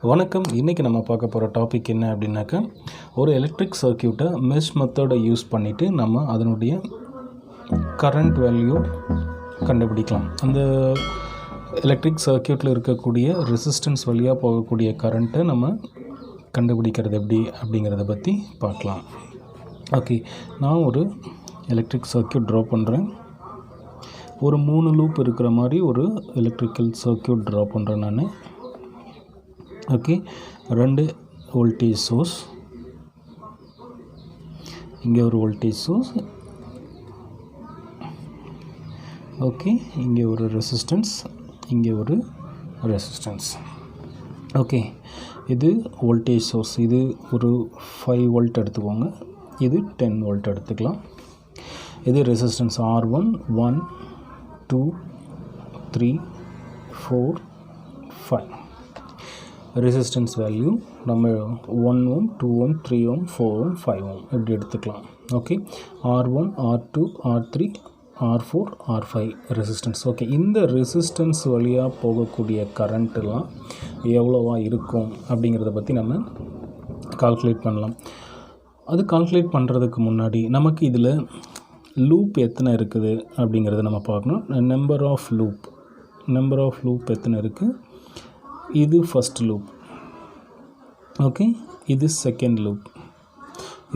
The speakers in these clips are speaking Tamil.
வணக்கம். இன்றைக்கி நம்ம பார்க்க போகிற டாபிக் என்ன அப்படின்னாக்கா, ஒரு எலக்ட்ரிக் சர்க்யூட்டை மெஷ் மெத்தடை யூஸ் பண்ணிவிட்டு நம்ம அதனுடைய கரண்ட் வேல்யூ கண்டுபிடிக்கலாம். அந்த எலக்ட்ரிக் சர்க்யூட்டில் இருக்கக்கூடிய ரெசிஸ்டன்ஸ் வழியாக போகக்கூடிய கரண்ட்டை நம்ம கண்டுபிடிக்கிறது எப்படி அப்படிங்கிறத பற்றி பார்க்கலாம். ஓகே, நான் ஒரு எலக்ட்ரிக் சர்க்யூட் ட்ரா பண்ணுறேன். ஒரு 3 லூப் இருக்கிற மாதிரி ஒரு எலக்ட்ரிக்கல் சர்க்யூட் ட்ரா பண்ணுறேன் நான். ஓகே, 2 வோல்டேஜ் சோர்ஸ், இங்கே ஒரு வோல்டேஜ் சோர்ஸ், ஓகே, இங்கே ஒரு ரெசிஸ்டன்ஸ், இங்கே ஒரு ரெசிஸ்டன்ஸ். ஓகே, இது வோல்டேஜ் சோர்ஸ், இது ஒரு 5 வோல்ட் எடுத்துக்கோங்க, இது 10 வோல்ட் எடுத்துக்கலாம். இது ரெசிஸ்டன்ஸ் R1 1 2 3 4 5. ரெசிஸ்டன்ஸ் வேல்யூ நம்ம 1 ohm 2 ohm 3 ohm 4 ohm 5 ohm இப்படி எடுத்துக்கலாம். Okay, R1 R2 R3 R4 R5 resistance. Okay, இந்த ரெசிஸ்டன்ஸ் வழியாக போகக்கூடிய கரண்ட்டெலாம் எவ்வளோவா இருக்கும் அப்படிங்கிறத பற்றி நம்ம கால்குலேட் பண்ணலாம். அது கால்குலேட் பண்ணுறதுக்கு முன்னாடி நமக்கு இதில் லூப் எத்தனை இருக்குது அப்படிங்கிறத நம்ம பார்க்கணும். நம்பர் ஆஃப் லூப் எத்தனை இருக்குது. இது ஃபஸ்ட் லூப், ஓகே, இது செகண்ட் லூப்,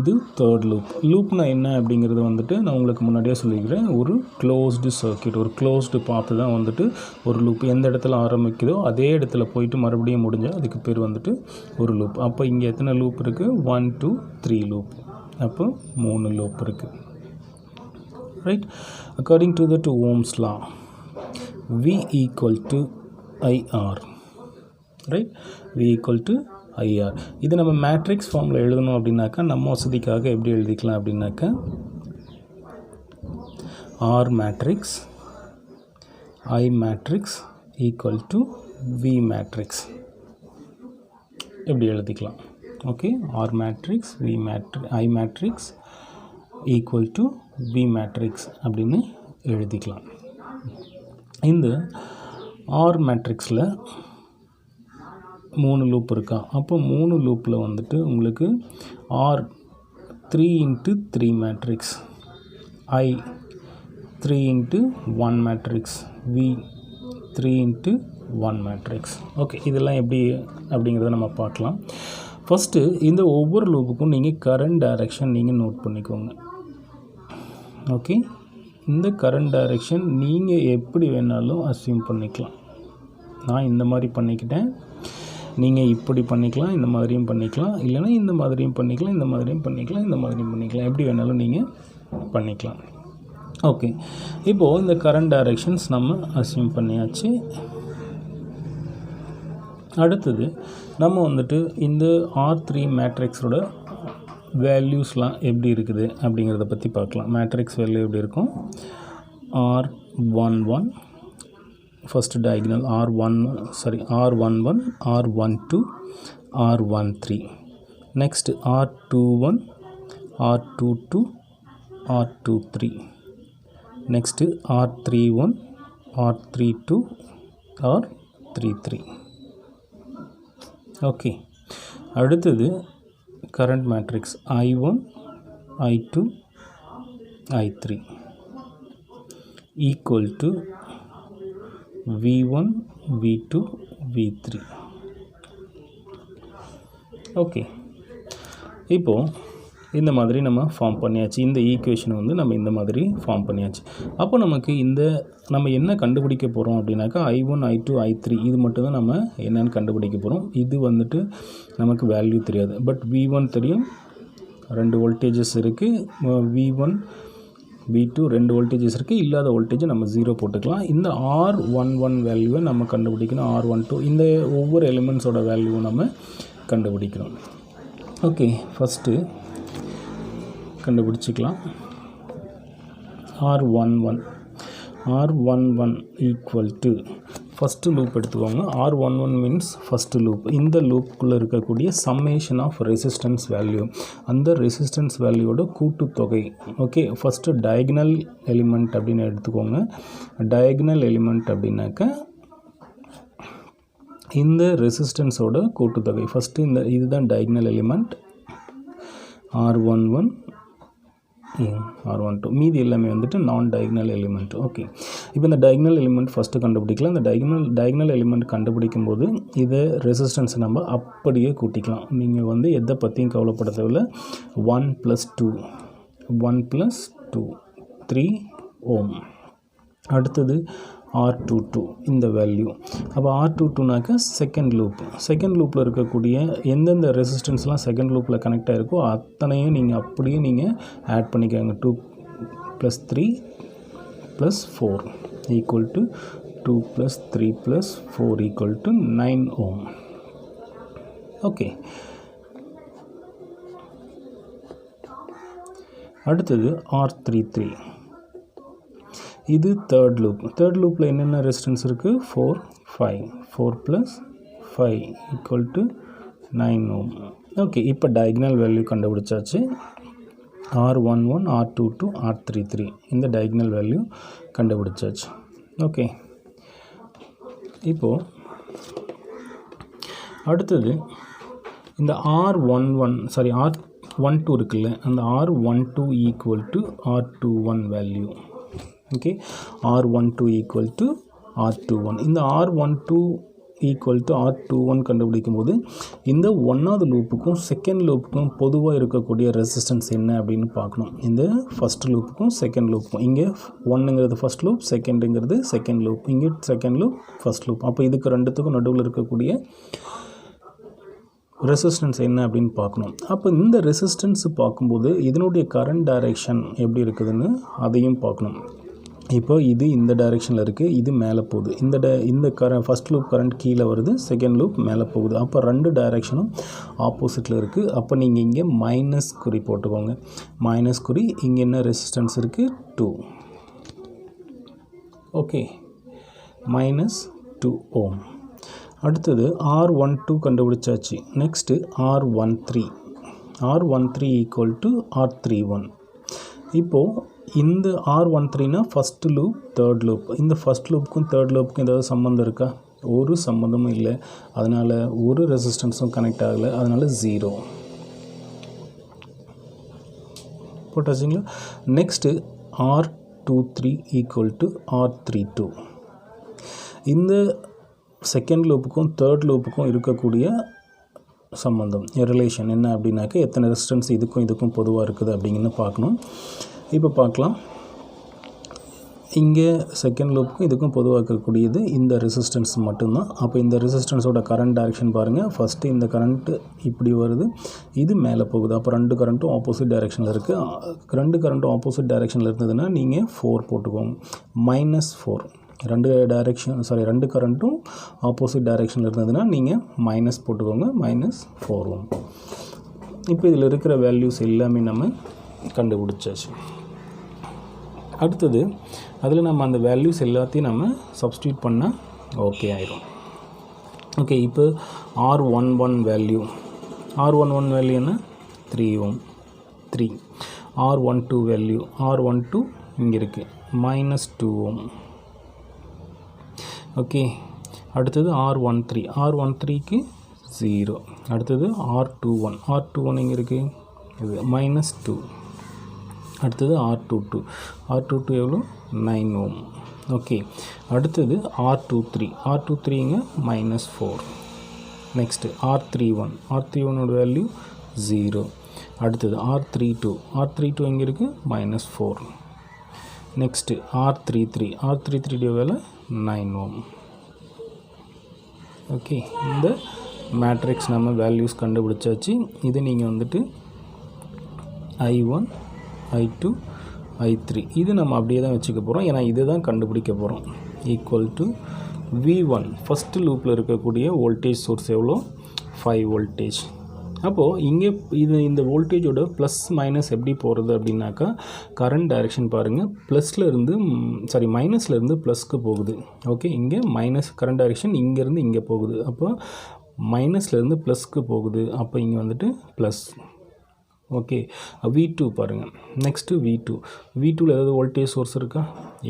இது தேர்ட் லூப். லூப்னா என்ன அப்படிங்கிறது வந்துட்டு நான் உங்களுக்கு முன்னாடியே சொல்லிக்கிறேன். ஒரு க்ளோஸ்டு சர்க்யூட், ஒரு க்ளோஸ்டு பாத்து தான் வந்துட்டு ஒரு லூப். எந்த இடத்துல ஆரம்பிக்குதோ அதே இடத்துல போயிட்டு மறுபடியும் முடிஞ்சால் அதுக்கு பேர் வந்துட்டு ஒரு லூப். அப்போ இங்கே எத்தனை லூப் இருக்குது? 1 2 3 லூப். அப்போ 3 லூப் இருக்குது. Right, according to the Ohm's law, V equal to IR. Right, V equal to IR. இது நம்ம மேட்ரிக்ஸ் ஃபார்மில் எழுதணும் அப்படின்னாக்கா நம்ம வசதிக்காக எப்படி எழுதிக்கலாம் அப்படின்னாக்கா, R matrix I matrix equal to V matrix எப்படி எழுதிக்கலாம். Okay, R matrix I matrix equal to V matrix அப்படின்னு எழுதிக்கலாம். இந்த R மேட்ரிக்ஸில் 3 லூப் இருக்கா. அப்போ 3 லூப்பில் வந்துட்டு உங்களுக்கு R 3 × 3 matrix, I 3 × 1 matrix, V 3 × 1 matrix. Okay, இதெல்லாம் எப்படி அப்படிங்கிறத நம்ம பார்க்கலாம். ஃபஸ்ட்டு இந்த ஒவ்வொரு லூப்புக்கும் நீங்கள் கரண்ட் டைரக்ஷன் நீங்கள் நோட் பண்ணிக்கோங்க. ஓகே, இந்த கரண்ட் டைரக்ஷன் நீங்கள் எப்படி வேணாலும் அஸ்யூம் பண்ணிக்கலாம். நான் இந்த மாதிரி பண்ணிக்கிட்டேன், நீங்கள் இப்படி பண்ணிக்கலாம், இந்த மாதிரியும் பண்ணிக்கலாம், இல்லைனா இந்த மாதிரியும் பண்ணிக்கலாம், இந்த மாதிரியும் பண்ணிக்கலாம், இந்த மாதிரியும் பண்ணிக்கலாம், எப்படி வேணாலும் நீங்கள் பண்ணிக்கலாம். ஓகே, இப்போது இந்த கரண்ட் டைரக்ஷன்ஸ் நம்ம அஸ்யூம் பண்ணியாச்சு. அடுத்தது நம்ம வந்துட்டு இந்த R3 மேட்ரிக்ஸோட வேல்யூஸ்லாம் எப்படி இருக்குது அப்படிங்கிறத பற்றி பார்க்கலாம். மேட்ரிக்ஸ் வேல்யூ எப்படி இருக்கும்? R11 first diagonal R11 R12 R13. Next R21 R22 R23. Next R31 R32 R33. Okay, அடுத்தது current matrix I1 I2 I3 equal to V1 V2 V3. Okay, இப்போது இந்த மாதிரி நம்ம ஃபார்ம் பண்ணியாச்சு. இந்த ஈக்குவேஷனை வந்து நம்ம இந்த மாதிரி ஃபார்ம் பண்ணியாச்சு. அப்போ நமக்கு நம்ம என்ன கண்டுபிடிக்க போகிறோம் அப்படின்னாக்கா I1 I2 I3 இது மட்டும் தான் நம்ம என்னென்னு கண்டுபிடிக்க போகிறோம். இது வந்துட்டு நமக்கு வேல்யூ தெரியாது. பட் V1 தெரியும், 2 வோல்டேஜஸ் இருக்குது. V1 V2 2 வோல்டேஜஸ் இருக்குது. இல்லாத வோல்டேஜை நம்ம 0 போட்டுக்கலாம். இந்த R11 வேல்யூவை நம்ம கண்டுபிடிக்கணும். R12 இந்த ஒவ்வொரு எலிமெண்ட்ஸோட வேல்யூவும் நம்ம கண்டுபிடிக்கணும். ஓகே, ஃபஸ்ட்டு கண்டுபிடிச்சிக்கலாம். R11 equal to first loop எடுத்துக்கோங்க. R11 means first loop. இந்த லூப்புக்குள்ளே இருக்கக்கூடிய சம்மேஷன் ஆஃப் ரெசிஸ்டன்ஸ் வேல்யூ, அந்த ரெசிஸ்டன்ஸ் வேல்யூவோட கூட்டுத்தொகை. ஓகே, ஃபஸ்ட்டு டயக்னல் எலிமெண்ட் அப்படின்னு எடுத்துக்கோங்க. டயக்னல் எலிமெண்ட் அப்படின்னாக்கா இந்த ரெசிஸ்டன்ஸோட கூட்டுத்தொகை ஃபஸ்ட்டு இந்த இதுதான் டயகனல் எலிமெண்ட் R11 R12 மீதி எல்லாமே வந்துட்டு நான் டயகனல் எலிமெண்ட். ஓகே, இப்போ இந்த டயகனல் எலிமெண்ட் ஃபஸ்ட்டு கண்டுபிடிக்கலாம். இந்த டயகனல் எலிமெண்ட் கண்டுபிடிக்கும் போது இதை ரெசிஸ்டன்ஸை நம்ம அப்படியே கூட்டிக்கலாம். நீங்கள் வந்து எதை பற்றியும் கவலைப்பட தேவையில்ல. 1 + 2 3 ஓம். அடுத்தது R22 இந்த வேல்யூ. அப்போ R22னாக்க செகண்ட் லூப்பில் இருக்கக்கூடிய எந்தெந்த ரெசிஸ்டன்ஸ்லாம் செகண்ட் லூப்பில் கனெக்ட் ஆகிருக்கோ அத்தனையும் நீங்கள் அப்படியே நீங்கள் ஆட் பண்ணிக்கோங்க. 2 + 3 + 4 = 2 + 3 + 4 = 9 ஓம். ஓகே, அடுத்தது R33. இது தேர்ட் லூப்பில் என்னென்ன ரெசிஸ்டன்ஸ் இருக்குது? 4 5 4 + 5 = 9 ஓம். ஓகே, இப்போ டயகனல் வேல்யூ கண்டுபிடிச்சாச்சு. R11 R22 R33 இந்த டயகனல் வேல்யூ கண்டுபிடிச்சாச்சு. ஓகே, இப்போது அடுத்தது இந்த R12 இருக்குல்ல, அந்த R12 = R21 value. Okay, R12 = R21. இந்த R12 = R21 கண்டுபிடிக்கும் போது இந்த 1வது லூப்புக்கும் செகண்ட் லூப்புக்கும் பொதுவாக இருக்கக்கூடிய ரெசிஸ்டன்ஸ் என்ன அப்படின்னு பார்க்கணும். இந்த ஃபஸ்ட் லூப்புக்கும் செகண்ட் லூப்புக்கும், இங்கே 1ங்கிறது ஃபஸ்ட் லூப், செகண்டுங்கிறது செகண்ட் லூப், இங்கே செகண்ட் லூப் ஃபஸ்ட் லூப். அப்போ இதுக்கு ரெண்டுத்துக்கும் நடுவில் இருக்கக்கூடிய ரெசிஸ்டன்ஸ் என்ன அப்படின்னு பார்க்கணும். அப்போ இந்த ரெசிஸ்டன்ஸ் பார்க்கும்போது இதனுடைய கரண்ட் டைரெக்ஷன் எப்படி இருக்குதுன்னு அதையும் பார்க்கணும். இப்போ இது இந்த டைரெக்ஷனில் இருக்குது, இது மேலே போகுது. இந்த ஃபஸ்ட் லூப் கரண்ட் கீழே வருது, செகண்ட் லூப் மேலே போகுது. அப்போ ரெண்டு டைரெக்ஷனும் ஆப்போசிட்டில் இருக்குது. அப்போ நீங்கள் இங்கே மைனஸ் குறி போட்டுக்கோங்க. மைனஸ் குறி, இங்கே என்ன ரெசிஸ்டன்ஸ் இருக்குது? 2. ஓகே, -2 ஓம். அடுத்தது R12 கண்டுபிடிச்சாச்சு. Next R13 = R31. இப்போது இந்த R13னா ஃபஸ்ட்டு லூப் தேர்ட் லூப். இந்த ஃபஸ்ட் லூப்புக்கும் தேர்ட் லூப்புக்கும் ஏதாவது சம்மந்தம் இருக்கா? ஒரு சம்மந்தமும் இல்லை. அதனால் ஒரு ரெசிஸ்டன்ஸும் கனெக்ட் ஆகலை. அதனால் 0 போட்டாச்சுங்களா? Next R23 = R32. இந்த செகண்ட் லூப்புக்கும் தேர்ட் லூப்புக்கும் இருக்கக்கூடிய சம்பந்தம் ரிலேஷன் என்ன அப்படின்னாக்க எத்தனை ரெசிஸ்டன்ஸ் இதுக்கும் பொதுவாக இருக்குது அப்படிங்கன்னு பார்க்கணும். இப்போ பார்க்கலாம். இங்கே செகண்ட் லூப்புக்கும் இதுக்கும் பொதுவாக இருக்கக்கூடியது இந்த ரெசிஸ்டன்ஸ் மட்டும்தான். அப்போ இந்த ரெசிஸ்டன்ஸோட கரண்ட் டைரெக்ஷன் பாருங்கள். ஃபஸ்ட்டு இந்த கரண்ட்டு இப்படி வருது, இது மேலே போகுது. அப்போ ரெண்டு கரண்ட்டும் ஆப்போசிட் டைரெக்ஷனில் இருக்குது. ரெண்டு கரண்ட்டும் ஆப்போசிட் டைரெக்ஷனில் இருந்ததுன்னா நீங்கள் 4 போட்டுக்கோங்க. -4. ரெண்டு கரண்ட்டும் ஆப்போசிட் டைரெக்ஷனில் இருந்ததுன்னா நீங்கள் மைனஸ் போட்டுக்கோங்க. -4 ஓம். இப்போ இதில் இருக்கிற வேல்யூஸ் எல்லாமே நம்ம கண்டுபிடிச்சாச்சு. அடுத்தது அதில் நம்ம அந்த வேல்யூஸ் எல்லாத்தையும் நம்ம சப்ஸ்டியூட் பண்ணால் ஓகே ஆயிரும். ஓகே, இப்போ R11 வேல்யூ என்ன? 3 ஓம். 3. R12 வேல்யூ, R12 இங்கே இருக்குது, -2 ஓம். ஓகே, அடுத்தது R13க்கு 0. அடுத்தது R21 இங்கே இருக்குது, இது -2. அடுத்தது R22 எவ்வளோ? 9 ஓம். ஓகே, அடுத்தது R23 இங்கே -4. Next R31 value 0. அடுத்தது R32 இங்கே இருக்குது, -4. நெக்ஸ்ட்டு R33 வேலை 9 ஓம். ஓகே, இந்த மேட்ரிக்ஸ் நம்ம வேல்யூஸ் கண்டுபிடிச்சாச்சு. இது நீங்கள் வந்துட்டு I1 I2 I3 இது நம்ம அப்படியே தான் வச்சுக்க போகிறோம். ஏன்னா இது தான் கண்டுபிடிக்க போகிறோம். = V1 ஃபஸ்ட்டு லூப்பில் இருக்கக்கூடிய வோல்டேஜ் சோர்ஸ் எவ்வளோ? 5 வோல்டேஜ். அப்போது இங்கே இந்த வோல்டேஜோட ப்ளஸ் மைனஸ் எப்படி போகிறது அப்படின்னாக்கா கரண்ட் டைரெக்ஷன் பாருங்கள். மைனஸ்லேருந்து ப்ளஸ்க்கு போகுது. ஓகே, இங்கே மைனஸ் கரண்ட் டைரெக்ஷன் இங்கேருந்து இங்கே போகுது. அப்போ மைனஸ்லேருந்து ப்ளஸ்க்கு போகுது. அப்போ இங்கே வந்துட்டு ப்ளஸ். ஓகே, V2 பாருங்கள். நெக்ஸ்ட்டு V2வில் ஏதாவது வோல்டேஜ் சோர்ஸ் இருக்கா?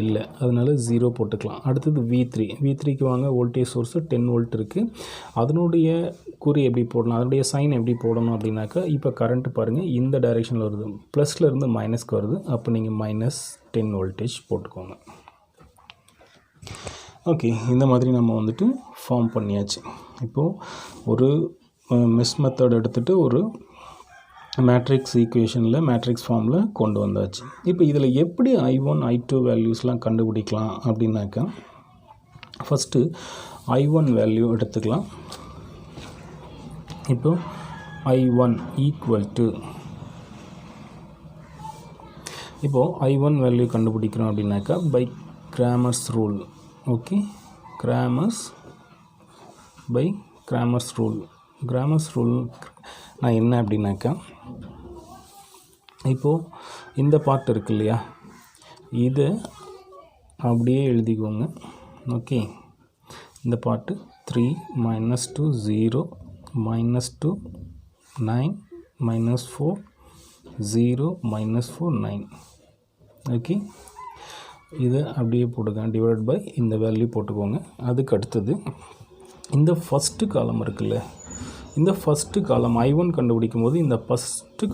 இல்லை, அதனால 0 போட்டுக்கலாம். அடுத்தது V3க்கு வாங்க. வோல்டேஜ் சோர்ஸு 10 வோல்ட் இருக்குது. அதனுடைய குறி எப்படி போடணும், அதனுடைய சைன் எப்படி போடணும் அப்படின்னாக்கா, இப்போ கரண்ட்டு பாருங்கள் இந்த டைரெக்ஷனில் வருது, ப்ளஸ்லேருந்து மைனஸ்க்கு வருது. அப்போ நீங்கள் -10 வோல்டேஜ் போட்டுக்கோங்க. ஓகே, இந்த மாதிரி நம்ம வந்துட்டு ஃபார்ம் பண்ணியாச்சு. இப்போது ஒரு மெஷ் மெத்தட் எடுத்துகிட்டு ஒரு மேட்ரிக்ஸ் ஈக்குவேஷனில் மேட்ரிக்ஸ் ஃபார்மில் கொண்டு வந்தாச்சு. இப்போ இதில் எப்படி I1 I2 வேல்யூஸ்லாம் கண்டுபிடிக்கலாம் அப்படின்னாக்கா, ஃபஸ்ட்டு I1 வேல்யூ எடுத்துக்கலாம். இப்போ I1 ஈக்குவல் டு, இப்போது I1 வேல்யூ கண்டுபிடிக்கிறோம் அப்படின்னாக்கா by Cramer's rule. Okay, Cramer's rule நான் என்ன அப்படின்னாக்கா, இப்போது இந்த பார்ட் இருக்கு இல்லையா, இதை அப்படியே எழுதிக்கோங்க. ஓகே, இந்த பார்ட்டு 3 -2 0 -2 9 -4 0 -4 9. ஓகே, இதை அப்படியே போட்டுங்க, டிவைட் பை இந்த வேல்யூ போட்டுக்கோங்க. அதுக்கு அடுத்தது இந்த ஃபஸ்ட்டு காலம் இருக்குல்ல, இந்த ஃபஸ்ட்டு காலம் I1 கண்டுபிடிக்கும் போது இந்த ஃபஸ்ட்டு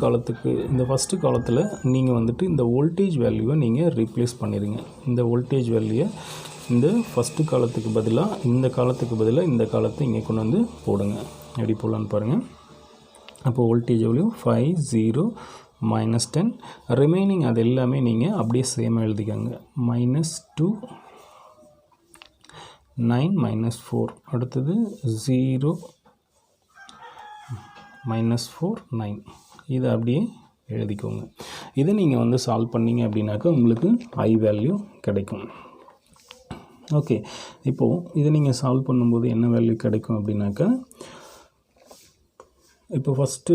காலத்தில் நீங்கள் வந்துட்டு இந்த வோல்டேஜ் வேல்யூவை நீங்கள் ரீப்ளேஸ் பண்ணிடுங்க. இந்த வோல்டேஜ் வேல்யூவை இந்த ஃபஸ்ட்டு காலத்துக்கு பதிலாக இந்த காலத்தை இங்கே கொண்டு வந்து போடுங்க. எப்படி போடலான்னு பாருங்கள். அப்போது வோல்டேஜ் வேல்யூ 5 0 -10, ரிமைனிங் அது எல்லாமே நீங்கள் அப்படியே சேமாக எழுதிக்கோங்க. -2 9 -4, அடுத்தது 0 -4 9, இதை அப்படியே எழுதிக்கோங்க. இதை நீங்கள் வந்து சால்வ் பண்ணிங்க அப்படின்னாக்கா உங்களுக்கு I வேல்யூ கிடைக்கும். ஓகே, இப்போது இதை நீங்கள் சால்வ் பண்ணும்போது என்ன வேல்யூ கிடைக்கும் அப்படின்னாக்கா, இப்போ ஃபஸ்ட்டு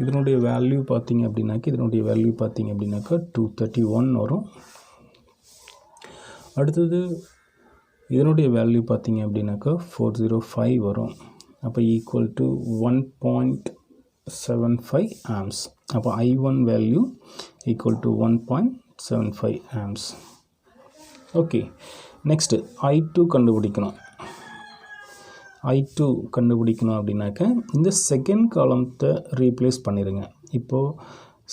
இதனுடைய வேல்யூ பார்த்தீங்க அப்படின்னாக்கா 231 வரும். அடுத்தது இதனுடைய வேல்யூ பார்த்தீங்க அப்படின்னாக்கா 405 வரும். அப்போ ஈக்குவல் டு 1.75 ஆம்ஸ். அப்போ I1 value equal to 1.75 amps. Okay, next I2 கண்டுபிடிக்கணும். அப்படின்னாக்கா இந்த செகண்ட் காலத்தை ரீப்ளேஸ் பண்ணிடுங்க. இப்போது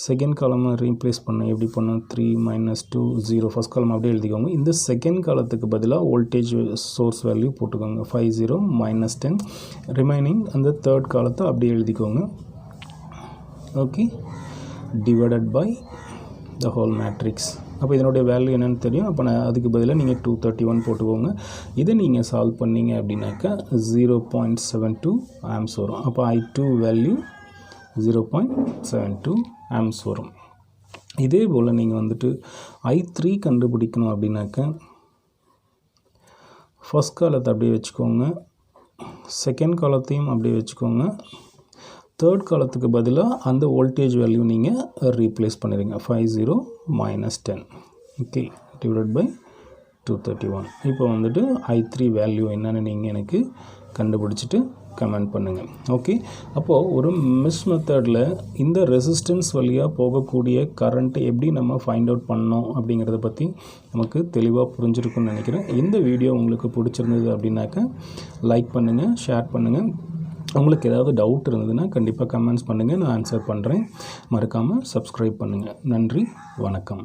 செகண்ட் காலமை ரீப்ளேஸ் பண்ண எப்படி பண்ணோம், 3 -2 0, ஃபஸ்ட் காலம் அப்படியே எழுதிக்கோங்க. இந்த செகண்ட் காலத்துக்கு பதிலாக வோல்டேஜ் சோர்ஸ் வேல்யூ போட்டுக்கோங்க 5 0 -10, ரிமைனிங் அந்த தேர்ட் காலத்தை அப்படியே எழுதிக்கோங்க. Okay, divided by the whole matrix. அப்போ இதனுடைய வேல்யூ என்னென்னு தெரியும். அப்போ அதுக்கு பதிலாக நீங்கள் 231 போட்டுக்கோங்க. இதை நீங்கள் சால்வ் பண்ணிங்க அப்படின்னாக்கா 0.72 ஆம்ஸ் வரும். அப்போ I2 வேல்யூ 0.72 ஆம்ஸ் வரும். இதே போல் நீங்கள் வந்துட்டு I3 கண்டுபிடிக்கணும் அப்படின்னாக்கா, ஃபஸ்ட் காலத்தை அப்படியே வச்சுக்கோங்க, செகண்ட் காலத்தையும் அப்படியே வச்சுக்கோங்க, தேர்ட் காலத்துக்கு பதிலாக அந்த வோல்டேஜ் வேல்யூ நீங்கள் ரீப்ளேஸ் பண்ணிடுங்க 5 0 -10. Okay, divide by 231. இப்போ வந்துட்டு I3 வேல்யூ என்னென்னு நீங்கள் எனக்கு கண்டுபிடிச்சிட்டு கமெண்ட் பண்ணுங்கள். ஓகே, அப்போது ஒரு மெஷ் மெத்தடில் இந்த ரெசிஸ்டன்ஸ் வழியாக போகக்கூடிய கரண்ட்டு எப்படி நம்ம ஃபைண்ட் அவுட் பண்ணோம் அப்படிங்கிறத பற்றி நமக்கு தெளிவாக புரிஞ்சிருக்குன்னு நினைக்கிறேன். இந்த வீடியோ உங்களுக்கு பிடிச்சிருந்தது அப்படின்னாக்கா லைக் பண்ணுங்கள், ஷேர் பண்ணுங்கள். உங்களுக்கு ஏதாவது டவுட் இருந்ததுன்னா கண்டிப்பாக கமெண்ட்ஸ் பண்ணுங்கள், நான் ஆன்சர் பண்ணுறேன். மறக்காமல் சப்ஸ்கிரைப் பண்ணுங்கள். நன்றி, வணக்கம்.